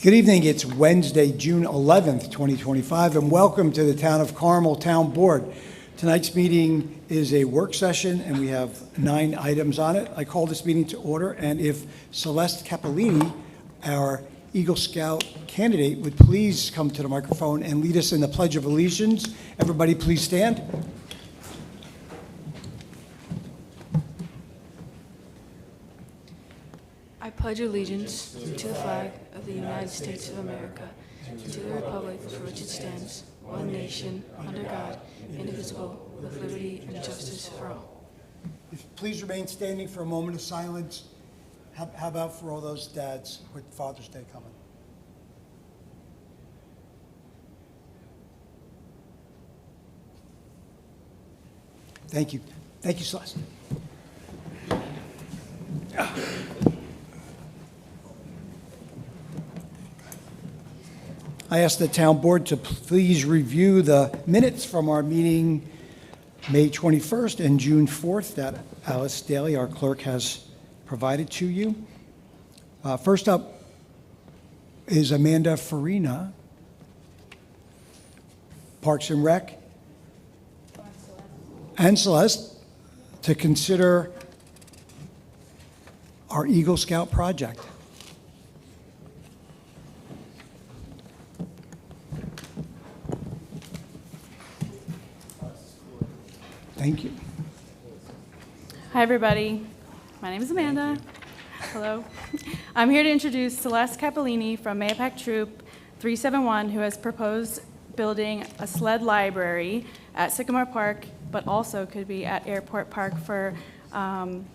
Good evening. It's Wednesday, June 11th, 2025, and welcome to the Town of Carmel Town Board. Tonight's meeting is a work session, and we have 9 items on it. I call this meeting to order, and if Celeste Capellini, our Eagle Scout candidate, would please come to the microphone and lead us in the Pledge of Allegiance. Everybody please stand. I pledge allegiance to the flag of the United States of America and to the republic for which it stands, one nation, under God, indivisible, with liberty and justice for all. Please remain standing for a moment of silence. How about for all those dads with Father's Day coming? Thank you. Thank you, Celeste. I ask the town board to please review the minutes from our meeting May 21st and June 4th that Alice Daly, our clerk, has provided to you. First up is Amanda Farina, Parks and Rec, and Celeste, to consider our Eagle Scout project. Thank you. Hi, everybody. My name is Amanda. Hello. I'm here to introduce Celeste Capellini from Mahopac Troop 371, who has proposed building a sled library at Sycamore Park, but also could be at Airport Park for her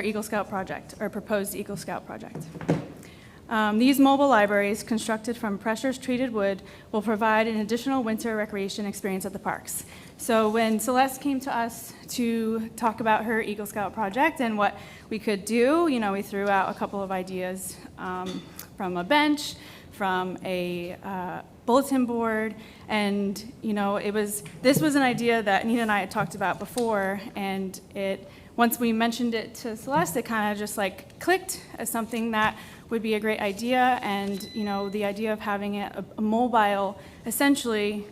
Eagle Scout project, or proposed Eagle Scout project. These mobile libraries, constructed from pressure-treated wood, will provide an additional winter recreation experience at the parks. So when Celeste came to us to talk about her Eagle Scout project and what we could do, we threw out a couple of ideas from a bench, from a bulletin board, and this was an idea that Nina and I had talked about before, and once we mentioned it to Celeste, it kind of just clicked as something that would be a great idea. And the idea of having it a mobile, essentially,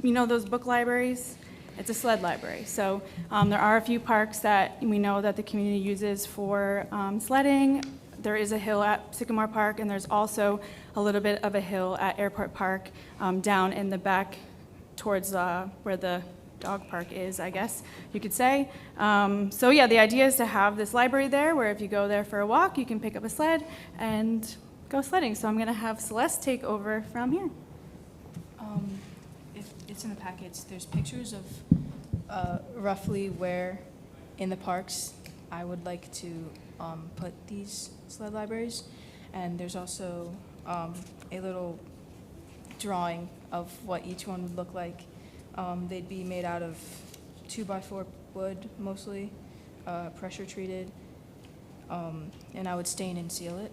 those book libraries, it's a sled library. So there are a few parks that we know that the community uses for sledding. There is a hill at Sycamore Park, and there's also a little bit of a hill at Airport Park down in the back towards where the dog park is, I guess you could say. So yeah, the idea is to have this library there where if you go there for a walk, you can pick up a sled and go sledding. So I'm going to have Celeste take over from here. If it's in the packets, there's pictures of roughly where in the parks I would like to put these sled libraries. And there's also a little drawing of what each one would look like. They'd be made out of 2x4 wood, mostly, pressure treated, and I would stain and seal it.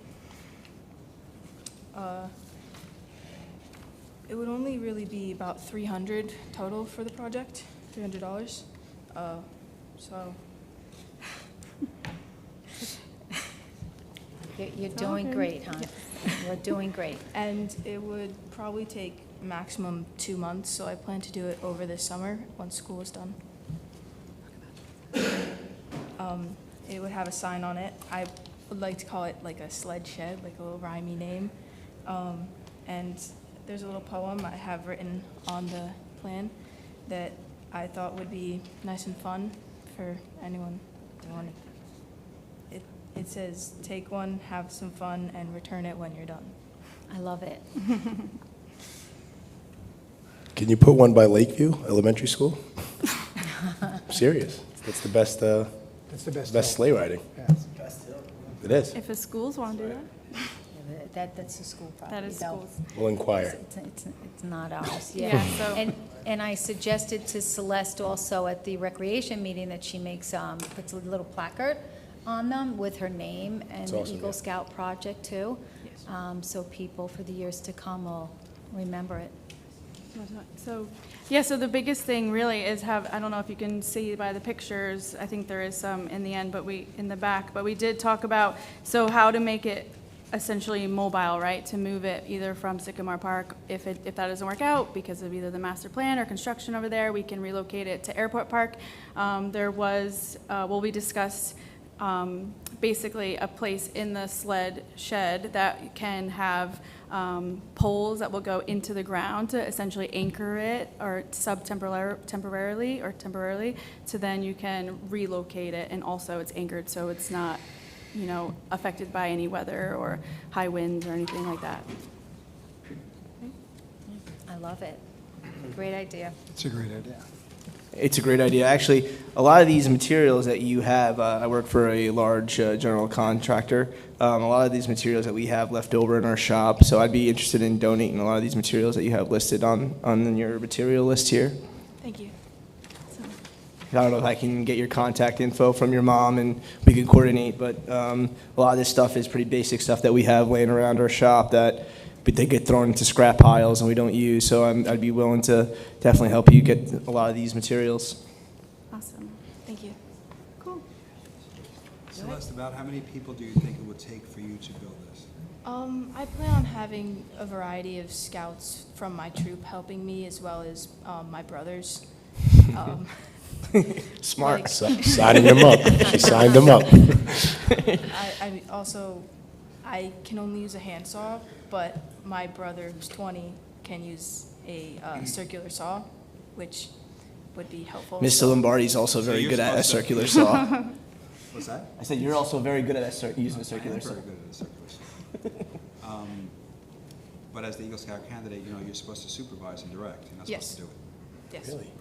It would only really be about $300 total for the project, $300. So. You're doing great, huh? You're doing great. And it would probably take maximum 2 months, so I plan to do it over this summer once school is done. It would have a sign on it. I would like to call it like a sled shed, like a little rhymey name. And there's a little poem I have written on the plan that I thought would be nice and fun for anyone who wanted. It says, "Take one, have some fun, and return it when you're done." I love it. Can you put one by Lakeview Elementary School? Serious. That's the best. That's the best sleigh riding. Yeah. It is. If the schools want to do that. That's a school property. That is though. schools. We'll inquire. It's not ours. Yeah, so- And I suggested to Celeste also at the recreation meeting that she makes puts a little placard on them with her name and the awesome, Eagle yeah. Scout project too. Yes. So people for the years to come will remember it. So, yeah, so the biggest thing really is I don't know if you can see by the pictures, I think there is some in the end, in the back, but we did talk about, so how to make it essentially mobile, right? To move it either from Sycamore Park, if that doesn't work out because of either the master plan or construction over there, we can relocate it to Airport Park. We discussed basically a place in the sled shed that can have poles that will go into the ground to essentially anchor it or temporarily, so then you can relocate it, and also it's anchored so it's not, affected by any weather or high winds or anything like that. I love it. Great idea. It's a great idea. It's a great idea. Actually, a lot of these materials that you have, I work for a large general contractor. A lot of these materials that we have left over in our shop, so I'd be interested in donating a lot of these materials that you have listed on your material list here. Thank you. I don't know if I can get your contact info from your mom and we can coordinate, but a lot of this stuff is pretty basic stuff that we have laying around our shop that they get thrown into scrap piles and we don't use, so I'd be willing to definitely help you get a lot of these materials. Awesome. Thank you. Cool. Celeste, about how many people do you think it would take for you to build this? I plan on having a variety of scouts from my troop helping me, as well as my brothers. Smart. Like- Signing them up. She signed them up. I can only use a handsaw, but my brother, who's 20, can use a circular saw, which would be helpful. Mr. Lombardi's also very you're good at a supposed to- circular saw. What's that? I said you're also very good at using a I am circular saw. very good at a circular saw. But as the Eagle Scout candidate, you're supposed to supervise and direct. You're not Yes. supposed to do it. Yes. Really?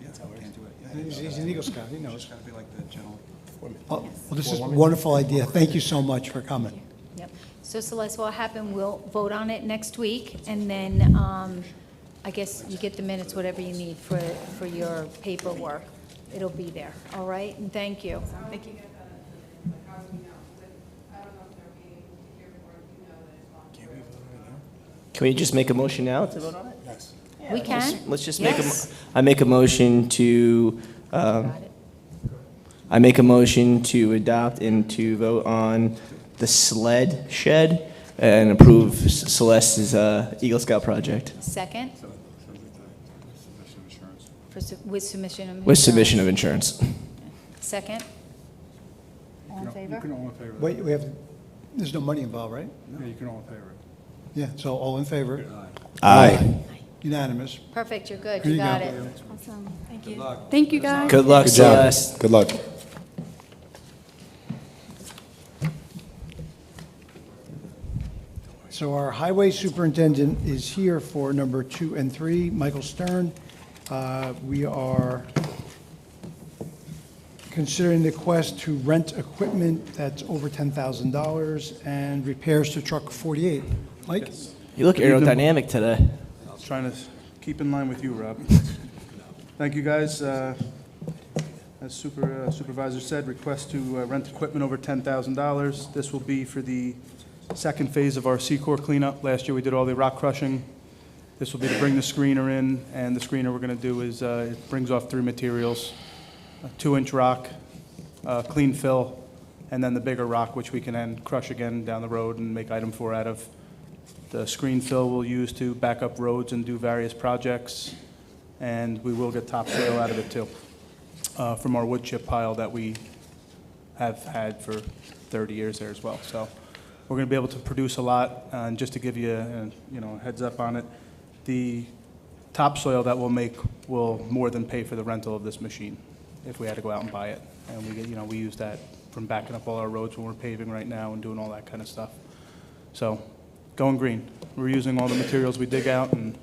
Yeah, you can't do it. Yeah, He's an Eagle Scout, he It's knows. just got to be like the general. Well, this is a wonderful idea. Thank you so much for coming. Yep. So Celeste, what'll happen, we'll vote on it next week, and then I guess you get the minutes, whatever you need for your paperwork. It'll be there, all right? And thank you. Thank you. Can we just make a motion now to vote on it? We can? Let's just Yes. I make a motion to, Got it. I make a motion to adopt and to vote on the sled shed and approve Celeste's Eagle Scout project Second? With submission of. with submission of insurance. Second? All in favor? You can all in favor. Wait, there's no money involved, right? Yeah, you can all in favor. Yeah, so all in favor? Aye. Unanimous. Perfect, you're good, Here you you got go. it. Awesome. Thank Good you. luck. Thank you, guys. Good luck, Good job. Celeste. Good luck. So our highway superintendent is here for number 2 and 3, Michael Stern. We are considering the request to rent equipment that's over $10,000 and repairs to truck 48. Mike? You look aerodynamic today. I was trying to keep in line with you, Rob. Thank you, guys. As Supervisor said, request to rent equipment over $10,000. This will be for the second phase of our Secor cleanup. Last year, we did all the rock crushing. This will be to bring the screener in, and the screener we're going to do is, it brings off 3 materials: a 2-inch rock, clean fill, and then the bigger rock, which we can then crush again down the road and make item 4 out of. The screen fill we'll use to back up roads and do various projects, and we will get topsoil out of it too, from our wood chip pile that we have had for 30 years there as well. So we're going to be able to produce a lot, and just to give you a heads up on it, the topsoil that we'll make will more than pay for the rental of this machine if we had to go out and buy it. And we use that from backing up all our roads when we're paving right now and doing all that kind of stuff. So going green. We're using all the materials we dig out and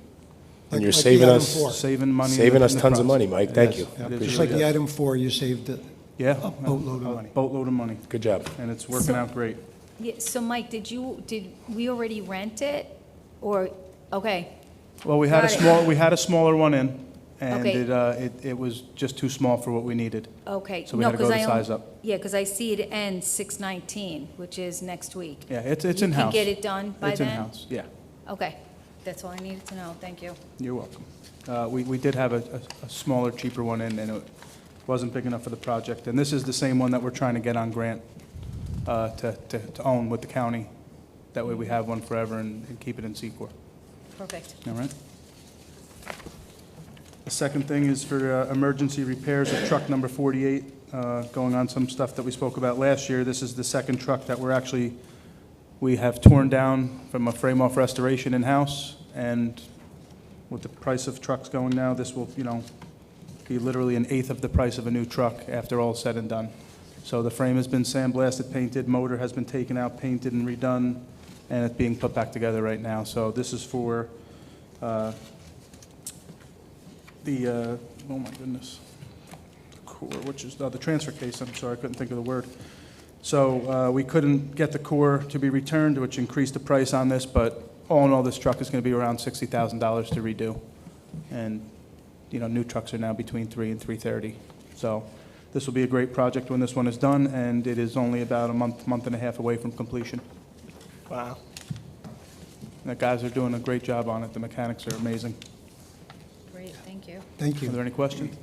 And you're Like the saving item us, 4. saving money. saving us in the tons of process. money, Mike. Thank Yes, you. it is Just really like the good. item 4, you saved Yeah. a boatload of money. Boatload of money, Good job. and it's working out great. Yeah, so Mike, did we already rent it, or, okay, Well, we had Got it. a smaller one in, and Okay. it was just too small for what we needed. okay. So we No, had to go 'cause the I size on- up. Yeah, because I see it ends 6/19, which is next week. Yeah, it's You in-house. can get it done by It's then? in-house, yeah. Okay, That's all I needed to know. Thank you. You're welcome. We did have a smaller, cheaper one in, and it wasn't big enough for the project. And this is the same one that we're trying to get on grant to own with the county. That way we have one forever and keep it in Secor. Perfect. All right? The second thing is for emergency repairs of truck number 48, going on some stuff that we spoke about last year. This is the second truck that we have torn down from a frame-off restoration in-house, and with the price of trucks going now, this will, be literally an eighth of the price of a new truck after all is said and done. So the frame has been sandblasted, painted, motor has been taken out, painted, and redone, and it's being put back together right now. So this is for oh my goodness, the core, which is the transfer case. I'm sorry, I couldn't think of the word. So we couldn't get the core to be returned, which increased the price on this, but all in all, this truck is going to be around $60,000 to redo. And, new trucks are now between $300,000 and $330,000. So this will be a great project when this one is done, and it is only about a month and a half away from completion. Wow. The guys are doing a great job on it. The mechanics are amazing. Great, thank you. Thank Are there you. any questions?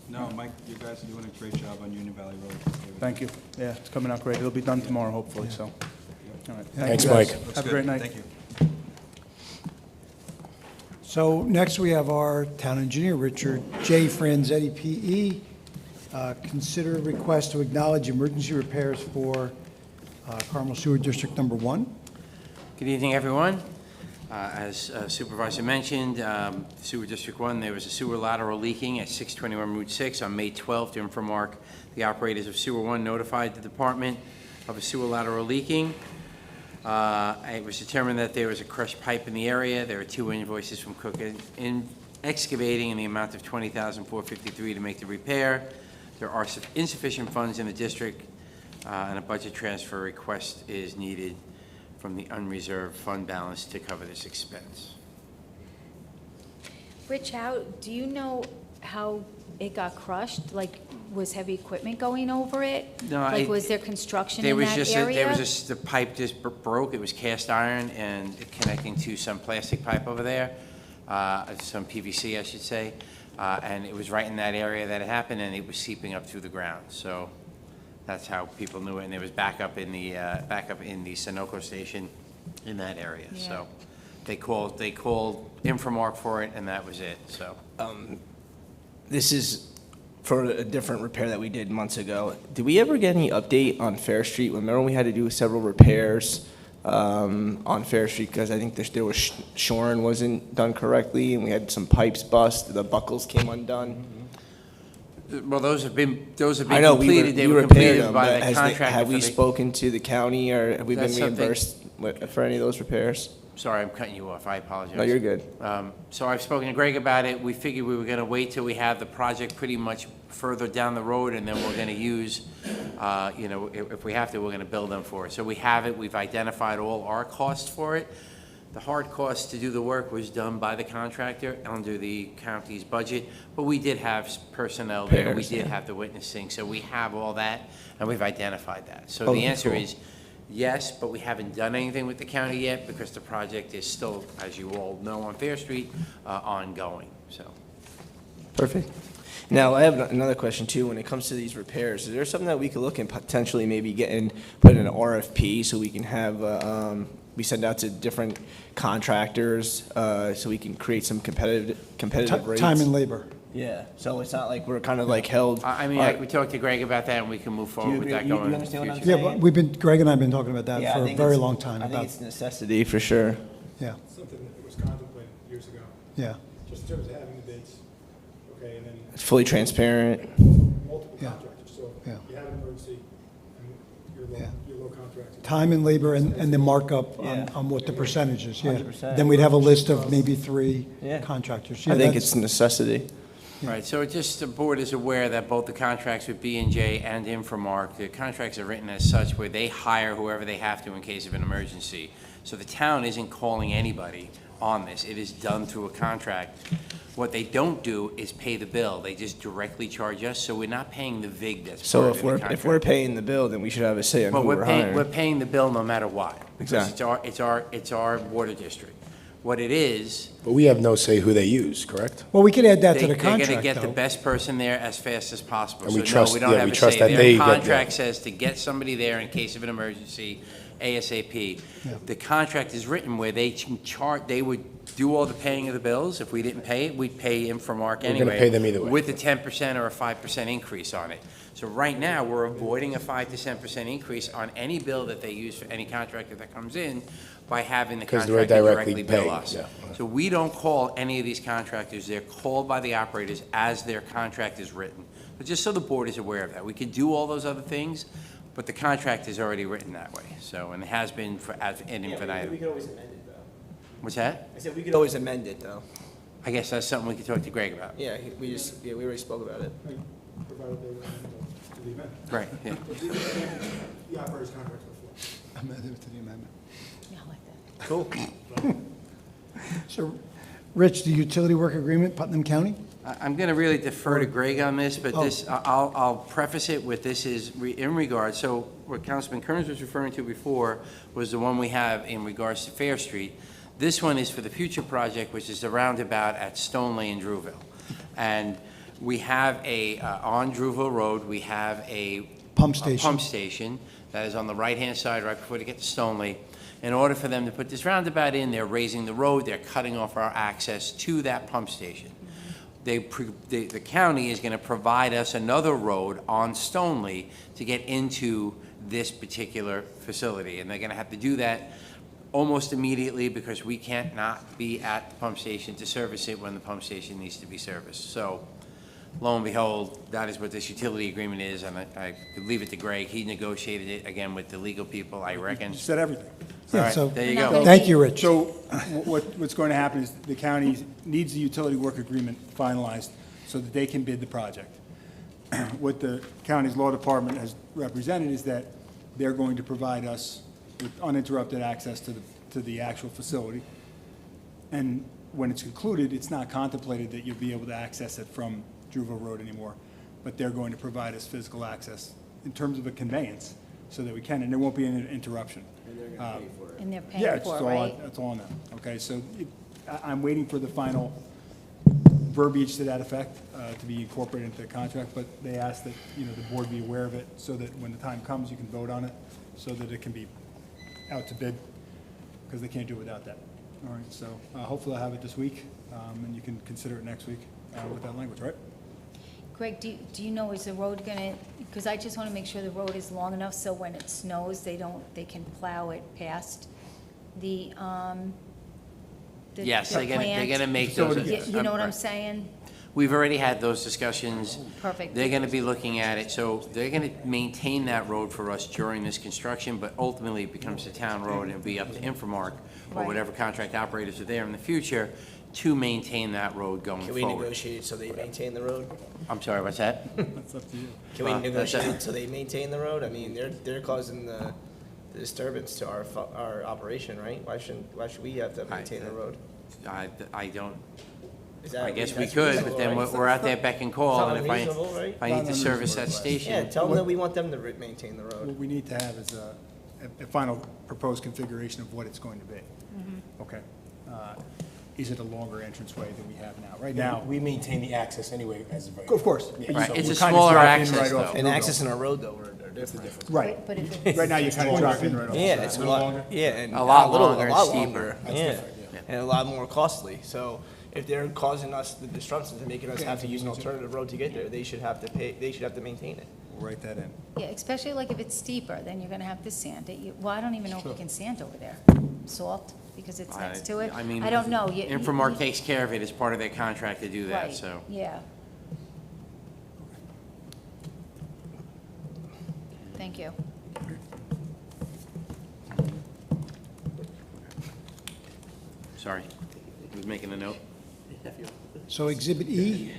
No, Mike, you guys are doing a great job on Union Valley Road. Thank you. Yeah, it's coming out great. It'll be done tomorrow, hopefully, so. All right. Thanks, you, guys. Mike. Have a great night. Thank you. So next we have our town engineer, Richard J. Franzetti, P.E. Consider a request to acknowledge emergency repairs for Carmel Sewer District Number 1. Good evening, everyone. As Supervisor mentioned, Sewer District 1, there was a sewer lateral leaking at 621 Route 6 on May 12th. To Infomark, the operators of Sewer 1 notified the department of a sewer lateral leaking. It was determined that there was a crushed pipe in the area. There are 2 invoices from Cook in Excavating in the amount of $20,453 to make the repair. There are insufficient funds in the district, and a budget transfer request is needed from the unreserved fund balance to cover this expense. Rich, do you know how it got crushed? Like, was heavy equipment going over it? No, Like, was there construction There in was that just, area? there was just, the pipe just broke. It was cast iron and connecting to some plastic pipe over there, some PVC, I should say. And it was right in that area that it happened, and it was seeping up through the ground. So that's how people knew it. And there was backup in the Sunoco station in that area. Yeah. So they called Infomark for it, and that was it. So This is for a different repair that we did months ago. Did we ever get any update on Fair Street? Remember when we had to do several repairs on Fair Street because I think there was shoring wasn't done correctly, and we had some pipes bust. The buckles came undone. well, those have been I know completed. They we were repaired completed them, by but the has contractor. have we for the- spoken to the county, or have we been That's something- reimbursed for any of those repairs? Sorry, I'm cutting you off. I apologize. No, you're good. So I've spoken to Greg about it. We figured we were going to wait till we have the project pretty much further down the road, and then we're going to use, if we have to, we're going to bill them for it. So we have it. We've identified all our costs for it. The hard cost to do the work was done by the contractor under the county's budget, but we did have personnel there. We Repairs, did yeah. have the witnessing, so we have all that, and we've identified that. So Oh, the answer cool. is yes, but we haven't done anything with the county yet because the project is still, as you all know, on Fair Street, ongoing, so. Perfect. Now, I have another question too. When it comes to these repairs, is there something that we could look and potentially maybe put in an RFP so we can have, we send out to different contractors, so we can create some competitive rates? Time and labor. Yeah, so it's not like we're kind of like held. I mean, we talked to Greg about that, and we can move forward with that going you in the understand what I'm future. Yeah, but Greg and I have been talking about that Yeah, I for a think very it's- long time. I think About, it's a necessity for sure. yeah, Something that was contemplated years ago, yeah, just in terms of having the bids, okay, and then It's fully transparent. multiple Yeah. contractors, so Yeah. you have an emergency, and Yeah. you're low contractor. time and labor and the markup Yeah. on what the percentage is, yeah. 100%. Then we'd have a list of maybe 3 Yeah. contractors. I Yeah, think that's- it's a necessity. Right, so just the board is aware that both the contracts with B&J and Infomark, the contracts are written as such where they hire whoever they have to in case of an emergency. So the town isn't calling anybody on this. It is done through a contract. What they don't do is pay the bill. They just directly charge us, so we're not paying the VIG that's So part if of the contract. we're paying the bill, then we should have a say on But who we're we're paying, hiring. we're paying the bill no matter what. Because Exactly. it's our water district. what it is. But we have no say who they use, correct? Well, we could add that to the They're contract, going to get the though. best person there as fast as possible. And we So, trust- no, we don't yeah, have we a trust say. that they Their get contract that. says to get somebody there in case of an emergency, ASAP. The contract is written where they can they would do all the paying of the bills. If we didn't pay it, we'd pay Infomark gonna anyway. pay them either way. With a 10% or a 5% increase on it. So right now, we're avoiding a 5 to 10% increase on any bill that they use for any contractor that comes in by having the 'Cause they're contractor directly directly bill paying, us. yeah. So we don't call any of these contractors, they're called by the operators as their contract is written. But just so the board is aware of that, we could do all those other things, but the contract is already written that way, so, and it has been for, ad infinitum. We could always amend it, though. What's that? I said we could always amend it, though. I guess that's something we could talk to Greg about. Yeah, we already spoke about it. Provided they were to the amendment. Right, yeah. The operator's contract before. Amendment to the amendment. Yeah, I like that. Cool. So, Rich, the utility work agreement, Putnam County? I'm going to really defer to Greg on this, but Oh. this, I'll preface it with this is in regard, so what Councilman Kearns was referring to before was the one we have in regards to Fair Street. This one is for the future project, which is the roundabout at Stoneleigh and Drewville. And we have on Drewville Road, we have a Pump a station. pump station that is on the right-hand side, right before they get to Stoneleigh. In order for them to put this roundabout in, they're raising the road, they're cutting off our access to that pump station. The county is going to provide us another road on Stoneleigh to get into this particular facility. And they're going to have to do that almost immediately because we can't not be at the pump station to service it when the pump station needs to be serviced. So lo and behold, that is what this utility agreement is, and I could leave it to Greg. He negotiated it, again, with the legal people, I reckon. You said everything. All Yeah, right, so- there you Now, go. Thank you, Rich. So what's going to happen is the county needs the utility work agreement finalized so that they can bid the project. What the county's law department has represented is that they're going to provide us with uninterrupted access to the actual facility. And when it's concluded, it's not contemplated that you'll be able to access it from Drewville Road anymore, but they're going to provide us physical access in terms of a conveyance so that we can, and there won't be an interruption. And they're Yeah, paying it's for it, all, right? it's all on them, okay? So I'm waiting for the final verbiage to that effect to be incorporated into the contract, but they asked that, the board be aware of it so that when the time comes, you can vote on it, so that it can be out to bid, because they can't do it without that. All right, so hopefully I'll have it this week, and you can consider it next week with that language, right? Greg, do you know, is the road gonna, because I just want to make sure the road is long enough so when it snows, they can plow it past the Yes, the they're plant? gonna make those. You know what I'm saying? We've already had those discussions. Perfect. They're gonna be looking at it, so they're gonna maintain that road for us during this construction, but ultimately it becomes a town road and it'll be up to Infomark or Right. whatever contract operators are there in the future to maintain that road going Can we forward. negotiate it so they maintain the road? I'm sorry, what's that? That's up to you. Can we Well, that's negotiate a- it so they maintain the road? I mean, they're causing the disturbance to our operation, right? Why should we have to maintain the road? I don't, Is that- I guess we that's could, but reasonable, then right? we're out there beck and call, It's and not if unreasonable, right? I need to service that Yeah, station. tell them that we want them to maintain the What road. we need to have is a final proposed configuration of what it's going to be. Okay? Is it a longer entranceway than we have now? Right now, We maintain the access anyway as of right. of course. Yeah. Right, So it's we a kinda smaller drop in access, right off though. the And road. access in our road, though, are different. Right. But if it's. Right now, you kind of drop in right off. Yeah, the it's a side. lot, yeah, and A lot a little- longer a and lot steeper. longer, That's yeah, different, yeah. and a lot more costly. So if they're causing us the disruptions and making us have to use an alternative road to get there, they should have to pay, they should have to maintain it. We'll write that in. Yeah, especially like if it's steeper, then you're gonna have to sand it. Well, I don't even know if you can sand over there. Salt, because it's next to it? I mean, I don't know. Infomark takes care of it as part of their contract to do that, Right, so. yeah. Thank you. Sorry, I was making a note. So Exhibit E,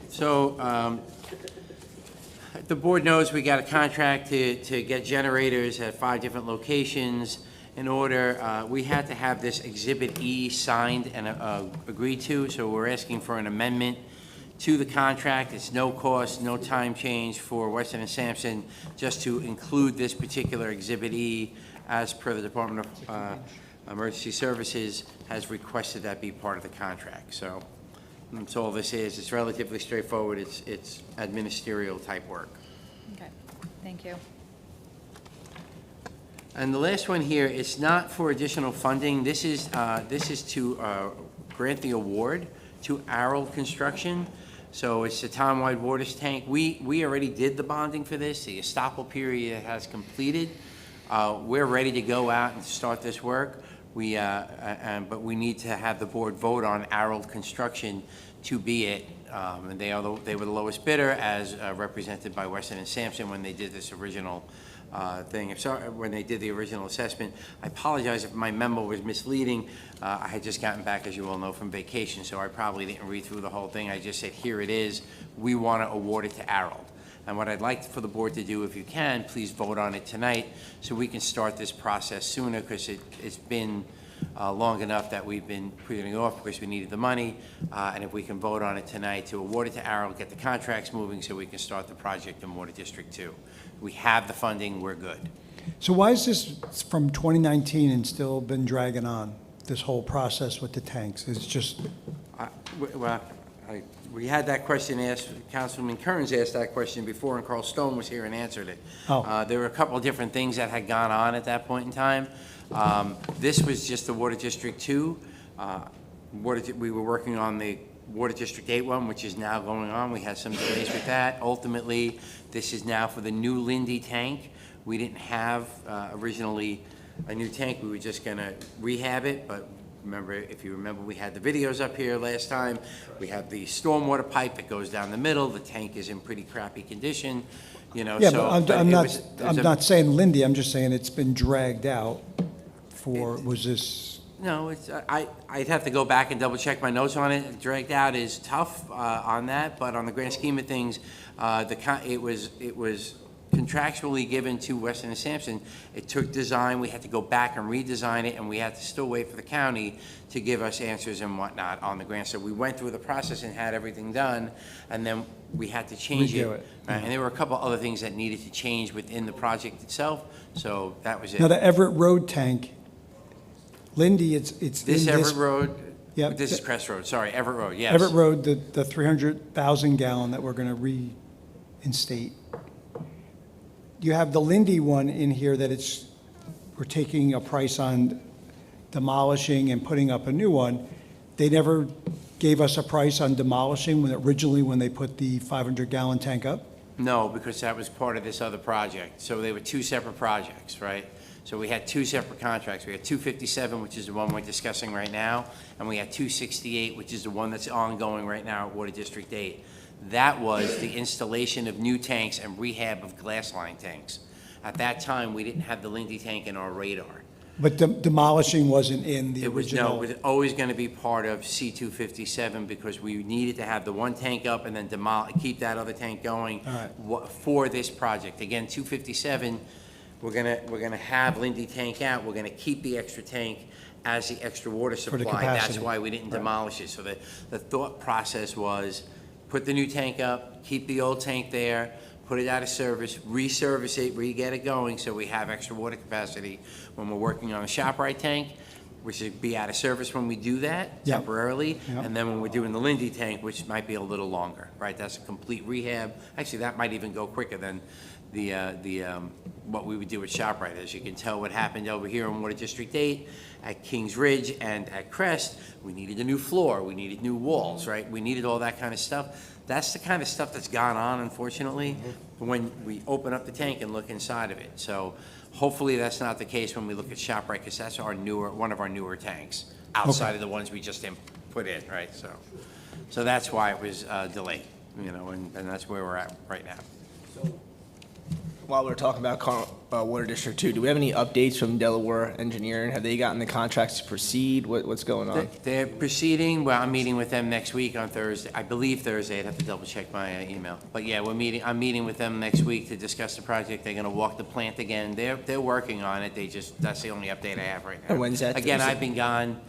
So, the board knows we got a contract to get generators at 5 different locations. In order, we had to have this Exhibit E signed and agreed to, so we're asking for an amendment to the contract. It's no cost, no time change for Weston and Sampson, just to include this particular Exhibit E as per the Department of Emergency Services has requested that be part of the contract. So that's all this is. It's relatively straightforward. It's ministerial type work. Okay, thank you. And the last one here, it's not for additional funding. This is to grant the award to Arrold Construction. So it's the townwide water tank. We already did the bonding for this. The estoppel period has completed. We're ready to go out and start this work. But we need to have the board vote on Arrold Construction to be it. And they were the lowest bidder, as represented by Weston and Sampson when they did this original thing. When they did the original assessment. I apologize if my memo was misleading. I had just gotten back, as you all know, from vacation, so I probably didn't read through the whole thing. I just said, here it is. We want to award it to Arrold. And what I'd like for the board to do, if you can, please vote on it tonight so we can start this process sooner, because it's been long enough that we've been putting it off because we needed the money. And if we can vote on it tonight to award it to Arrold, get the contracts moving so we can start the project in Water District 2. We have the funding, we're good. So why is this from 2019 and still been dragging on, this whole process with the tanks? It's just, We had that question asked, Councilman Kearns asked that question before, and Carl Stone was here and answered it. Oh. There were a couple of different things that had gone on at that point in time. This was just the Water District 2. We were working on the Water District 8 one, which is now going on. We had some delays with that. Ultimately, this is now for the new Lindy tank. We didn't have originally a new tank. We were just going to rehab it, but remember, if you remember, we had the videos up here last time. We have the stormwater pipe that goes down the middle. The tank is in pretty crappy condition, you know. yeah, so, but I'm it not saying Lindy, I'm just saying it's been dragged out for, was this? No, I'd have to go back and double check my notes on it. Dragged out is tough on that, but on the grand scheme of things, it was contractually given to Weston and Sampson. It took design. We had to go back and redesign it, and we had to still wait for the county to give us answers and whatnot on the grant. So we went through the process and had everything done, and then we had to change Redo it. it. And there were a couple other things that needed to change within the project itself. So that was it. Now, the Everett Road tank, Lindy, it's in This Everett Road. Yep. This is Crest Road. Sorry, Everett Road. Yes. Everett Road, the 300,000 gallon that we're going to reinstate. You have the Lindy one in here that we're taking a price on demolishing and putting up a new one. They never gave us a price on demolishing when they put the 500 gallon tank up? No, because that was part of this other project. So they were two separate projects, right? So we had two separate contracts. We had 257, which is the one we're discussing right now, and we had 268, which is the one that's ongoing right now at Water District 8. That was the installation of new tanks and rehab of glass line tanks. At that time, we didn't have the Lindy tank in our radar. But demolishing wasn't in the original? No, it was always going to be part of C-257 because we needed to have the one tank up and then keep that other tank going for this project. Again, 257, we're gonna have Lindy tank out. We're gonna keep the extra tank as the extra water For the supply. That's capacity. why we didn't demolish it. So the thought process was put the new tank up, keep the old tank there, put it out of service, resurface it, re-get it going so we have extra water capacity when we're working on a ShopRite tank, which would be out of service when we do that Yep. temporarily, Yep. and then when we're doing the Lindy tank, which might be a little longer, right? That's a complete rehab. Actually, that might even go quicker than what we would do at ShopRite. As you can tell, what happened over here in Water District 8, at Kings Ridge and at Crest, we needed a new floor, we needed new walls, right? We needed all that kind of stuff. That's the kind of stuff that's gone on, unfortunately, when we open up the tank and look inside of it. So hopefully that's not the case when we look at ShopRite, because that's one of our newer tanks, outside of the ones we just put in, right? So that's why it was delayed, and that's where we're at right now. While we're talking about Water District 2, do we have any updates from Delaware Engineering? Have they gotten the contracts to proceed? What's going on? They're proceeding. Well, I'm meeting with them next week on Thursday. I believe Thursday. I'd have to double check my email. But yeah, I'm meeting with them next week to discuss the project. They're going to walk the plant again. They're working on it. That's the only update I have right now. And when's that? Again, Thursday? I've been gone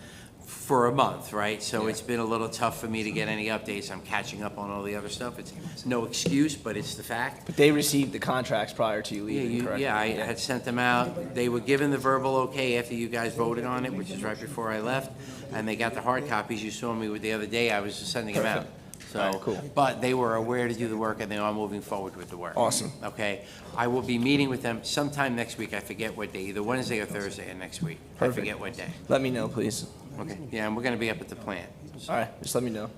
for a month, right? So it's been a little tough for me to get any updates. I'm catching up on all the other stuff. It's no excuse, but it's the fact. But they received the contracts prior to you leaving, correct? Yeah, I had sent them out. They were given the verbal okay after you guys voted on it, which is right before I left, and they got the hard copies. You saw me with the other day. I was just sending them out. So, cool. But they were aware to do the work, and they are moving forward with the work. Awesome. Okay? I will be meeting with them sometime next week. I forget what day, either Wednesday or Thursday of next week. Perfect. I forget what day. Let me know, please. Okay, yeah, and we're gonna be up at the plant. All right, just let me know.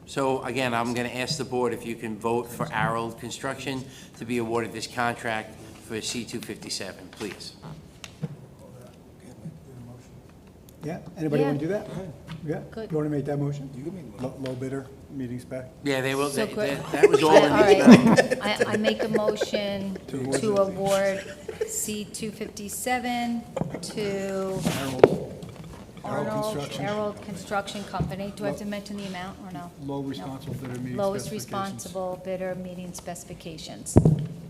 So again, I'm gonna ask the board if you can vote for Harold Construction to be awarded this contract for C-257, please. Yeah, anybody want to Yeah. do that? Yeah, Good. you want to make that motion? Low bidder, meeting spec. Yeah, they will, So that good. that was all All in the right, I make a motion to award C-257 to Arnold Harold Construction Company. Do I have to mention the amount, or no? Low responsible bidder, meeting Lowest specifications. responsible bidder, meeting specifications.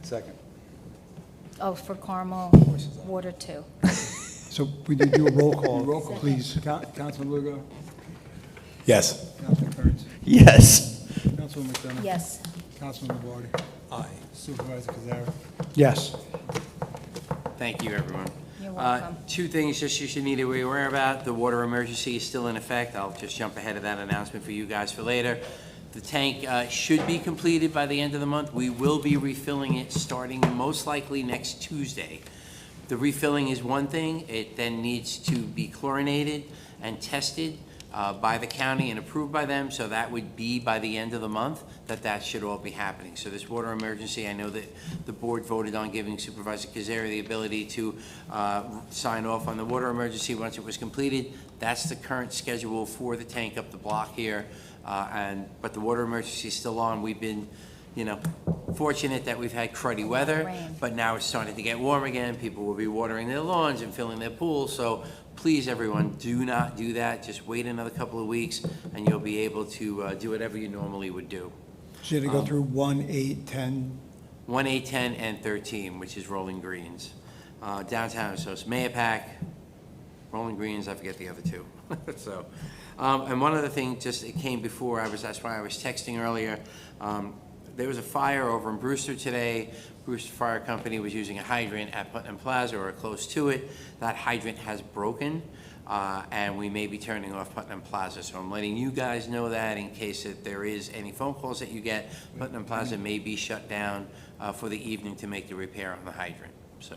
Second. Oh, for Carmel Water 2. So we did do a roll call. Roll call. Please. Councilman Lugo, Yes. Councilman Kearns, Yes. Councilwoman McDonough. Yes. Councilman Lombardi. Aye. Supervisor Cazzari. Yes. Thank you, everyone. You're welcome. Two things just you should need to be aware about. The water emergency is still in effect. I'll just jump ahead of that announcement for you guys for later. The tank should be completed by the end of the month. We will be refilling it starting most likely next Tuesday. The refilling is one thing. It then needs to be chlorinated and tested by the county and approved by them, so that would be by the end of the month that should all be happening. So this water emergency, I know that the board voted on giving Supervisor Cazzari the ability to sign off on the water emergency once it was completed. That's the current schedule for the tank up the block here, but the water emergency is still on. We've been, fortunate that we've had cruddy weather, Rain. but now it's starting to get warm again. People will be watering their lawns and filling their pools, so please, everyone, do not do that. Just wait another couple of weeks, and you'll be able to do whatever you normally would do. So you had to go through 1, 8, 10. 1, 8, 10, and 13, which is Rolling Greens. Downtown, so it's Mahopac, Rolling Greens, I forget the other two. So, and one other thing, just it came before, that's why I was texting earlier. There was a fire over in Brewster today. Brewster Fire Company was using a hydrant at Putnam Plaza or close to it. That hydrant has broken, and we may be turning off Putnam Plaza. So I'm letting you guys know that in case that there is any phone calls that you get. Putnam Plaza may be shut down for the evening to make the repair on the hydrant, so.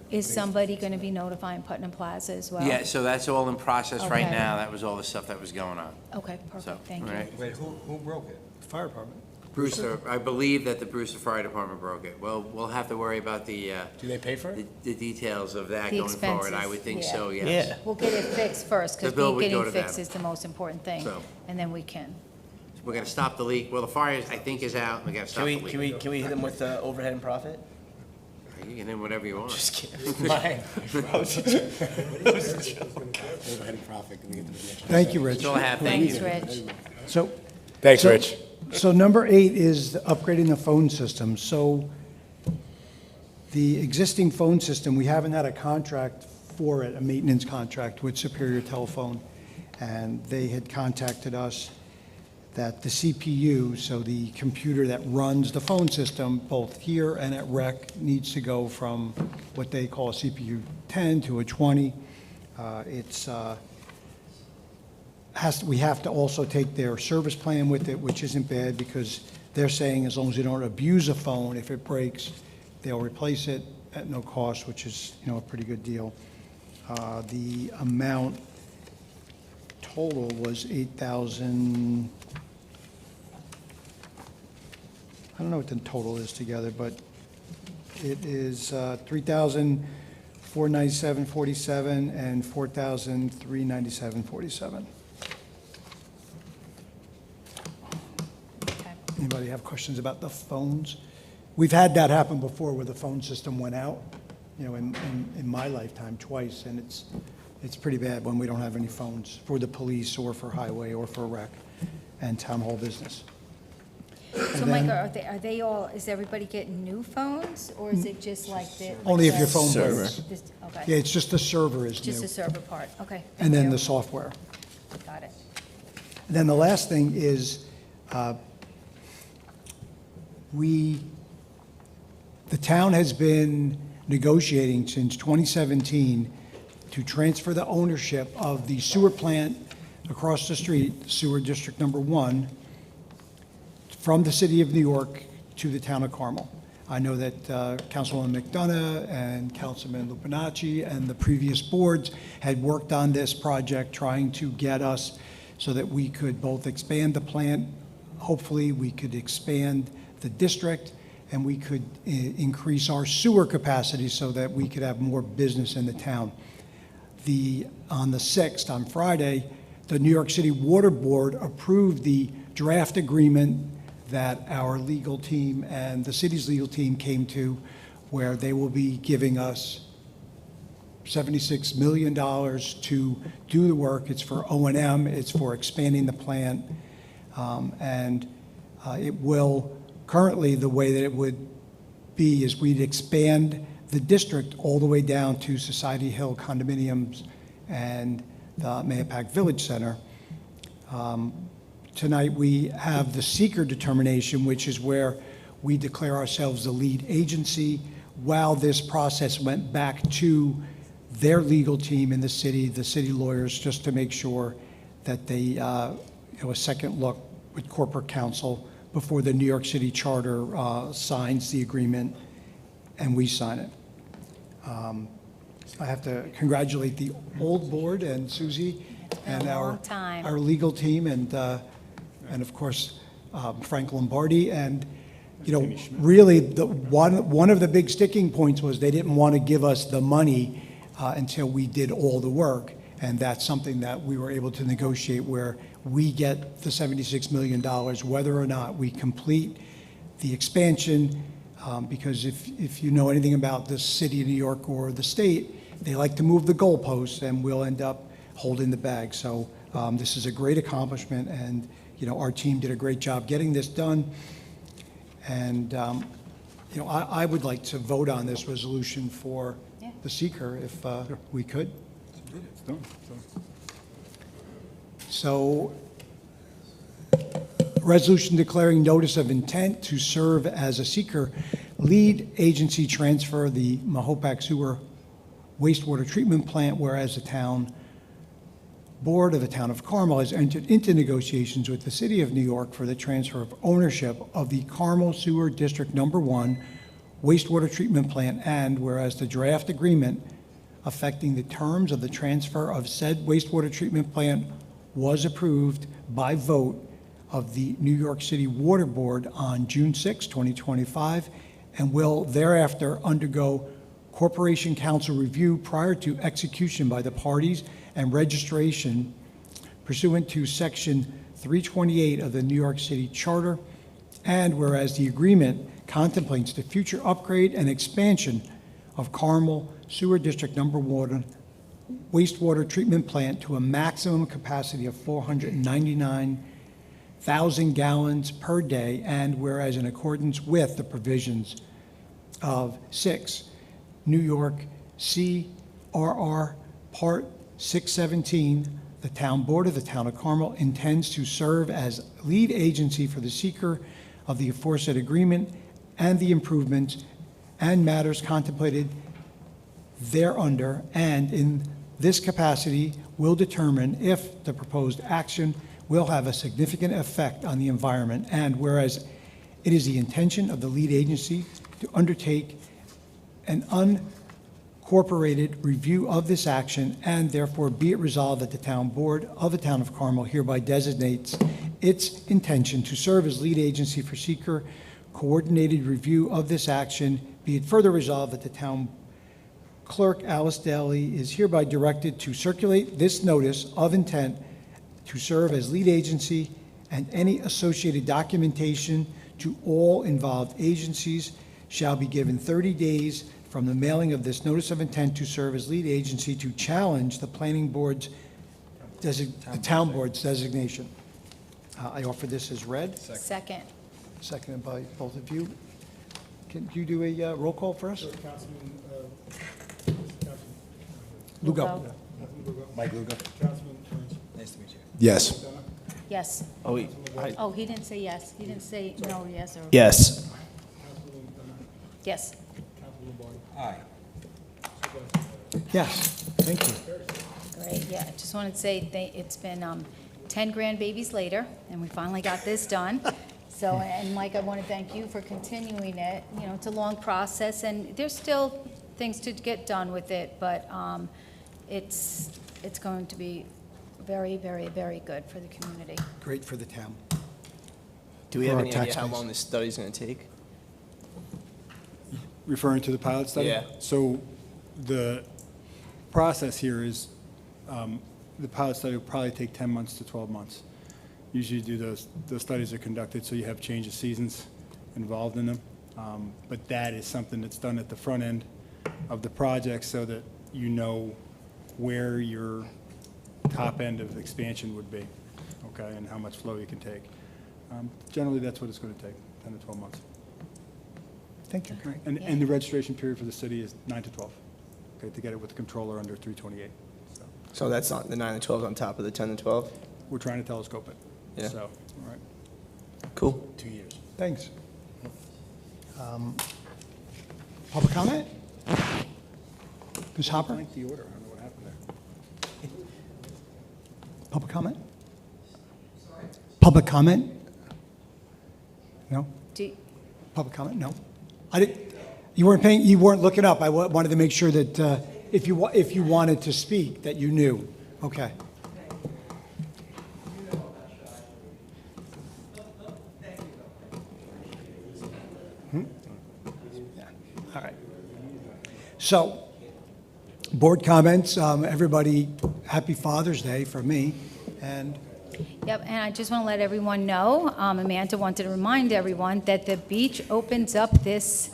Is somebody going to be notifying Putnam Plaza as well? Yeah, so that's all in process right Okay. now. That was all the stuff that was going on. Okay, So, perfect, thank all you. right. Wait, who broke it? Fire department. Brewster, I believe that the Brewster Fire Department broke it. Well, we'll have to worry about the, Do they pay for it? the details of that The going forward. I expenses, would think yeah. so, yes. Yeah. We'll get it fixed first, The because bill would go getting to fixed them. is the most important thing, So- and then we can. We're gonna stop the leak. Well, the fire, I think, is out. We gotta stop the leak. Can we hit them with overhead and profit? You can do whatever you want. Just kidding. Mine. Thank you, Rich. That's all I have. Thank you. Thanks, Rich. So, Thanks, So- Rich. so number 8 is upgrading the phone system. So the existing phone system, we haven't had a contract for it, a maintenance contract with Superior Telephone. And they had contacted us that the CPU, so the computer that runs the phone system, both here and at REC, needs to go from what they call a CPU 10 to a 20. We have to also take their service plan with it, which isn't bad, because they're saying as long as you don't abuse a phone, if it breaks, they'll replace it at no cost, which is, a pretty good deal. The amount total was 8,000, I don't know what the total is together, but it is 3,497.47 and 4,397.47. Okay. Anybody have questions about the phones? We've had that happen before where the phone system went out, in my lifetime twice, and it's pretty bad when we don't have any phones for the police or for highway or for rec and town hall business. So And then- Micah, are they all, is everybody getting new phones, or is it just like the? Only if your the- phone Server. breaks. this- Yeah, Okay, it's just the server is just new, the server part, okay. and thank then you. the software. Got it. And then the last thing is, the town has been negotiating since 2017 to transfer the ownership of the sewer plant across the street, Sewer District Number 1, from the city of New York to the town of Carmel. I know that Councilwoman McDonough and Councilman Lombardi and the previous boards had worked on this project, trying to get us so that we could both expand the plant, hopefully we could expand the district, and we could increase our sewer capacity so that we could have more business in the town. On the 6th, on Friday, the New York City Water Board approved the draft agreement that our legal team and the city's legal team came to, where they will be giving us $76 million to do the work. It's for O&M, it's for expanding the plant, and it will, currently, the way that it would be is we'd expand the district all the way down to Society Hill condominiums and the Mahopac Village Center. Tonight, we have the seeker determination, which is where we declare ourselves the lead agency. While this process went back to their legal team in the city lawyers, just to make sure that they, a second look with corporate counsel before the New York City Charter signs the agreement and we sign it. I have to congratulate the old board and Susie and been a our long time. our legal team and of course Frank Lombardi, and really the one of the big sticking points was they didn't want to give us the money until we did all the work, and that's something that we were able to negotiate, where we get the $76 million whether or not we complete the expansion, because if you know anything about the city of New York or the state, they like to move the goalposts, and we'll end up holding the bag. So this is a great accomplishment, and our team did a great job getting this done. And I would like to vote on this resolution for the seeker if we could. It's done. So, resolution declaring notice of intent to serve as a seeker lead agency transfer the Mahopac Sewer Wastewater Treatment Plant, whereas the town board of the town of Carmel has entered into negotiations with the city of New York for the transfer of ownership of the Carmel Sewer District Number 1 wastewater treatment plant, and whereas the draft agreement affecting the terms of the transfer of said wastewater treatment plant was approved by vote of the New York City Water Board on June 6, 2025, and will thereafter undergo Corporation Council review prior to execution by the parties and registration pursuant to Section 328 of the New York City Charter, and whereas the agreement contemplates the future upgrade and expansion of Carmel Sewer District Number 1 wastewater treatment plant to a maximum capacity of 499,000 gallons per day, and whereas in accordance with the provisions of 6 New York CRR Part 617, the Town Board of the Town of Carmel intends to serve as lead agency for the seeker of the aforesaid agreement and the improvements and matters contemplated thereunder, and in this capacity will determine if the proposed action will have a significant effect on the environment, and whereas it is the intention of the lead agency to undertake an unincorporated review of this action, and therefore be it resolved that the town board of the town of Carmel hereby designates its intention to serve as lead agency for seeker coordinated review of this action. Be it further resolved that the town clerk, Alice Daly, is hereby directed to circulate this notice of intent to serve as lead agency and any associated documentation to all involved agencies shall be given 30 days from the mailing of this notice of intent to serve as lead agency to challenge the planning board's, the town board's designation. I offer this as read. Second. seconded by both of you. Can you do a roll call for us? Lugo. Mike Lugo. Nice to meet you. Yes. Yes. Oh, wait. Oh, he didn't say yes. He didn't say no, yes, or? Yes. Yes. Aye. Yes, thank you. Great, yeah, I just wanted to say, it's been 10 grandbabies later, and we finally got this done. So, and Mike, I want to thank you for continuing it. You know, it's a long process, and there's still things to get done with it, but it's going to be very, very, very good for the community. Great for the town. Do we For have our any idea how taxpayers. long this study's going to take? Referring to the pilot study? Yeah. So the process here is, the pilot study will probably take 10 months to 12 months. Usually those studies are conducted so you have change of seasons involved in them. But that is something that's done at the front end of the project so that you know where your top end of expansion would be, okay, and how much flow you can take. Generally, that's what it's going to take, 10 to 12 months. Thank you. And the registration period for the city is 9 to 12, okay, to get it with the controller under 328. So So that's not the 9 and 12 on top of the 10 and 12? we're trying to telescope it. Yeah. So, all right. Cool. 2 years. Thanks. Public comment? Ms. Hopper? Blank the order, I don't know what happened there. Public comment? Public comment? No? Public comment? No. I didn't, you weren't looking up. I wanted to make sure that if you wanted to speak, that you knew. Okay. Yeah. All right. So, board comments, everybody, happy Father's Day from me, and Yep, and I just want to let everyone know, Amanda wanted to remind everyone that the beach opens up this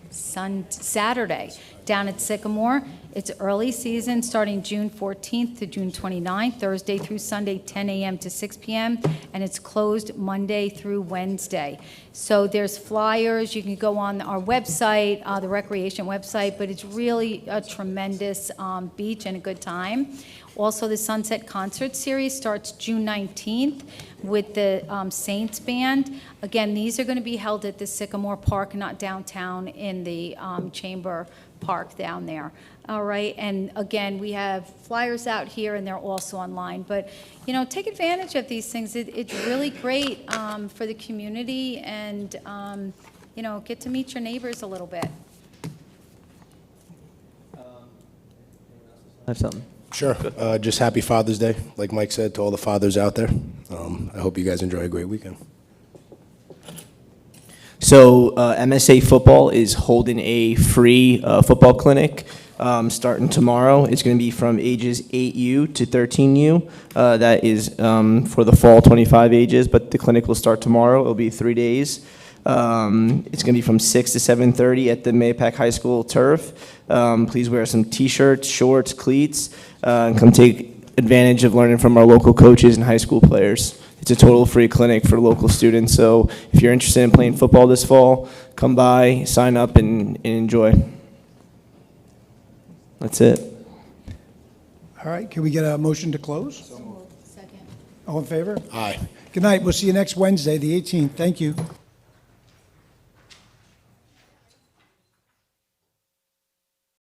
Saturday down at Sycamore. It's early season, starting June 14th to June 29th, Thursday through Sunday, 10 a.m. to 6 p.m., and it's closed Monday through Wednesday. So there's flyers. You can go on our website, the recreation website, but it's really a tremendous beach and a good time. Also, the Sunset Concert Series starts June 19th with the Saints Band. Again, these are going to be held at the Sycamore Park, not downtown in the Chamber Park down there. All right, and again, we have flyers out here, and they're also online. But, you know, take advantage of these things. It's really great for the community, and, you know, get to meet your neighbors a little bit. I have something. Sure. Just happy Father's Day, like Mike said, to all the fathers out there. I hope you guys enjoy a great weekend. So MSA Football is holding a free football clinic starting tomorrow. It's going to be from ages 8U to 13U. That is for the fall 25 ages, but the clinic will start tomorrow. It'll be 3 days. It's going to be from 6 to 7:30 at the Mahopac High School turf. Please wear some T-shirts, shorts, cleats, and come take advantage of learning from our local coaches and high school players. It's a total free clinic for local students, so if you're interested in playing football this fall, come by, sign up, and enjoy. That's it. all right, can we get a motion to close? Second. All in favor? Aye. Good night, we'll see you next Wednesday, the 18th. Thank you.